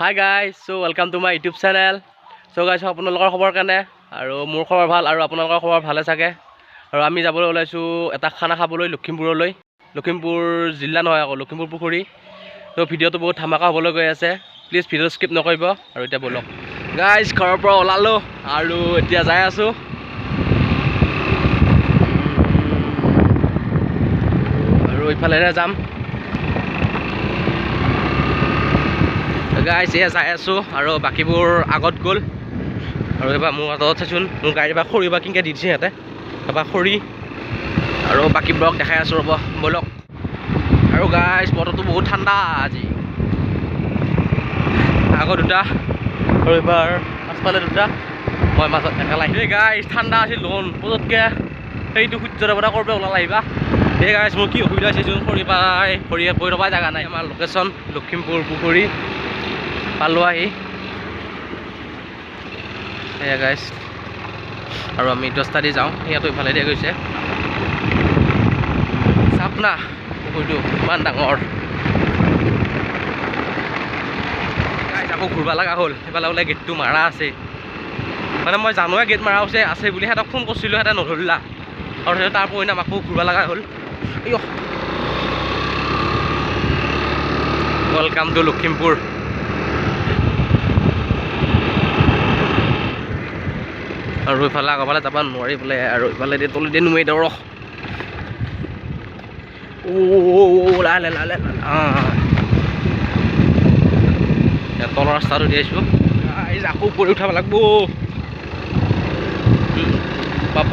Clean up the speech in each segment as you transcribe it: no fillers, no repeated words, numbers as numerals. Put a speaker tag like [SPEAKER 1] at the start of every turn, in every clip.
[SPEAKER 1] Hi guys, so welcome to my YouTube channel. So guys, আপোনালোকৰ খবৰ কেনে আৰু মোৰ খবৰ ভাল আৰু আপোনালোকৰ খবৰ ভালে থাকে আৰু আমি যাবলৈ ওলাইছো এটা খানা খাবলৈ লখিমপুৰলৈ। লখিমপুৰ জিলা নহয় আকৌ লখিমপুৰ পুখুৰী। তো ভিডিওটো বহুত ধামাকা হ'বলৈ গৈ আছে। প্লিজ ভিডিও স্কিপ নকৰিব আৰু এতিয়া বলক। গাইজ ঘৰৰ পৰা ওলালো আৰু এতিয়া যাই আছো। আৰু ইফালেৰে যাম। গাইজ এয়া যাই আছো আৰু বাকীবোৰ আগত গ'ল আৰু এবাৰ মোৰ হাতত চাইছোন মোৰ গাড়ী বা খৰি বা কিনকে দি দিছে সিহঁতে এবাৰ খৰি আৰু বাকীবোৰক দেখাই আছো ৰ'ব বলক। আৰু গাইজ বতৰটো বহুত ঠাণ্ডা আজি। আগত দুটা আৰু এবাৰ পাছফালে দুটা মই মাজত একেলা আহিলোঁ। গাইজ ঠাণ্ডা আছিল দেখোন পতককৈ সেইটো সূৰ্যৰ পৰা কৰিব ওলাল আহিবা। সেই গাইজ মোৰ কি অসুবিধা হৈছেচোন খৰি গৈ ৰ'বা জেগা নাই। আমাৰ লোকেশ্যন লখিমপুৰ পুখুৰী পালোঁ আহি সেয়া গাইজ আৰু আমি 10টা দি যাওঁ। সিহঁতো ইফালে দিয়া গৈছে চাপ না পুখুৰীটো ইমান ডাঙৰ। গাইজ আকৌ ঘূৰিব লগা হ'ল। সেইফালে বোলে গেটটো মাৰা আছে মানে মই জানোৱে গেট মাৰা আছে বুলি সিহঁতক ফোন কৰিছিলোঁ সিহঁতে নধৰিলা আৰু সিহঁতে তাৰ পৰিণাম আকৌ ঘূৰিব লগা হ'ল। Welcome to Lakhimpur. আৰু ইফালে আগৰফালে যাব নোৱাৰি বোলে আৰু ইফালে তলেদি নুমাই দিওঁ ৰহ। তলৰ ৰাস্তাটো দি আহিছোঁ আকৌ পৰি উঠাব লাগিব। বাপ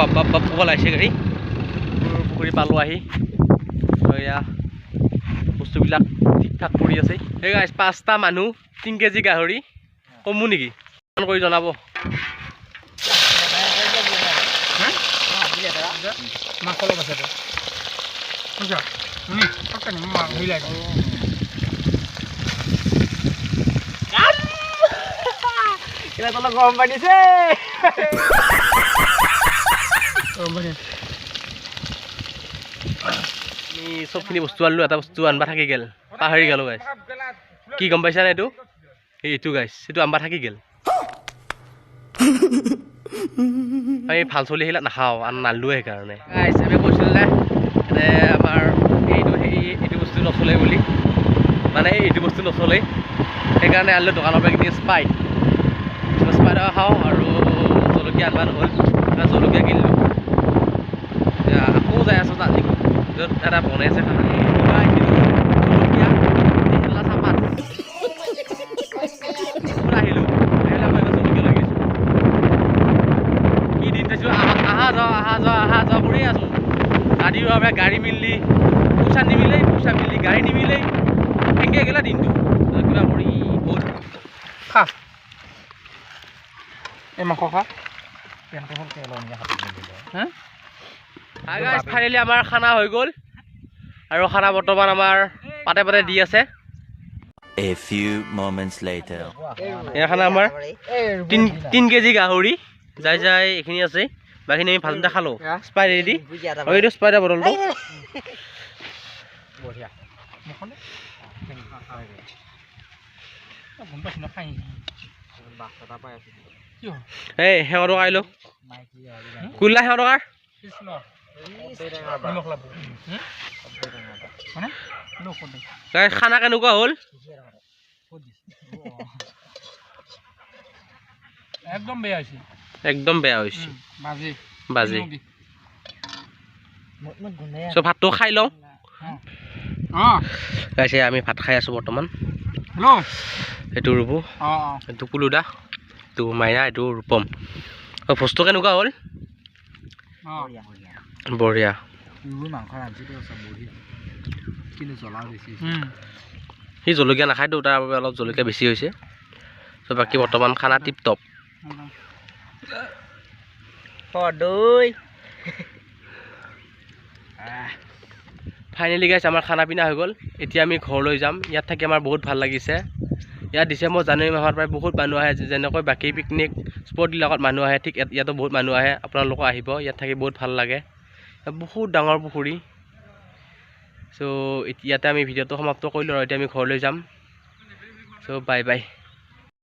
[SPEAKER 1] ওলাইছে গাড়ী পুখুৰী পালোঁ আহি এয়া বস্তুবিলাক ঠিক ঠাক কৰি আছে। সেই গাইজ 5টা মানুহ 3 কেজি গাহৰি কমো নেকি কৰি জনাব। গৰম পানীছে আমি চবখিনি বস্তু আনিলোঁ। এটা বস্তু আনবা থাকি গেল পাহৰি গেলোঁ গাইজ। কি গম পাইছানে এইটো গাইজ এইটো আনবা থাকি গেল। আমি ভাল চলি আহিলে নাখাওঁ আৰু নালোৱে সেইকাৰণে গাইজ আমি কৈছিলোঁ যে আমাৰ এইটো বস্তু নচলে বুলি মানে এইটো বস্তু নচলে সেইকাৰণে আনিলোঁ দোকানৰ পৰা কিনি স্পাইট খাওঁ আৰু জলকীয়া আনবা নহ'ল জলকীয়া কিনিলোঁ। এতিয়া আকৌ যাই আছোঁ তাত য'ত এটা বনাই আছে খানা জলকীয়া চাহপাত আহিলোঁ জলকীয়া লাগি আছোঁ কি দিন পাইছোঁ আহা যোৱা কৰি আছোঁ। গাড়ীৰ বাবে গাড়ী মিলি পইচা নিমিলে পইচা মিলি গাড়ী নিমিলে এনেকৈ গেলা দিনটো কিবা কৰি বহুত খা এই মাংস খা ফাইনেলি আমাৰ খানা হৈ গ'ল আৰু খানা বৰ্তমান আমাৰ পাতে পাতে দি আছে।
[SPEAKER 2] A few moments later.
[SPEAKER 1] এয়া খানা আমাৰ 3 কেজি গাহৰি যাই এইখিনি আছে বাকীখিনি আমি ভাজোঁতে খালোঁ স্পাইট দি আৰু এইটো স্পাইটৰ বটলটো এই সেৱা টকা আহিলোঁ কুল্লা সেৱা টকাৰ খানা কেনেকুৱা হ'ল? একদম বেয়া হৈছে বাজি চ' ভাতটো খাই লওঁ। গাইছে আমি ভাত খাই আছোঁ বৰ্তমান। এইটো ৰূপু এইটো কুলুদা এইটো মাইনা এইটো ৰূপম। ভোজটো কেনেকুৱা হ'ল? বঢ়িয়া। সি জলকীয়া নাখায়তো তাৰ বাবে অলপ জলকীয়া বেছি হৈছে। চ' বাকী বৰ্তমান খানা টিপ টপ। ফাইনেলি গাইছ আমাৰ খানা পিনা হৈ গ'ল। এতিয়া আমি ঘৰলৈ যাম। ইয়াত থাকি আমাৰ বহুত ভাল লাগিছে। ইয়াত ডিচেম্বৰ জানুৱাৰী মাহৰ পৰাই বহুত মানুহ আহে যেনেকৈ বাকী পিকনিক স্পটবিলাকত মানুহ আহে ঠিক ইয়াতো বহুত মানুহ আহে। আপোনালোকক আহিব ইয়াত থাকি বহুত ভাল লাগে। বহুত ডাঙৰ পুখুৰী। চ' ইয়াতে আমি ভিডিঅ'টো সমাপ্ত কৰিলোঁ আৰু এতিয়া আমি ঘৰলৈ যাম। চ' বাই বাই।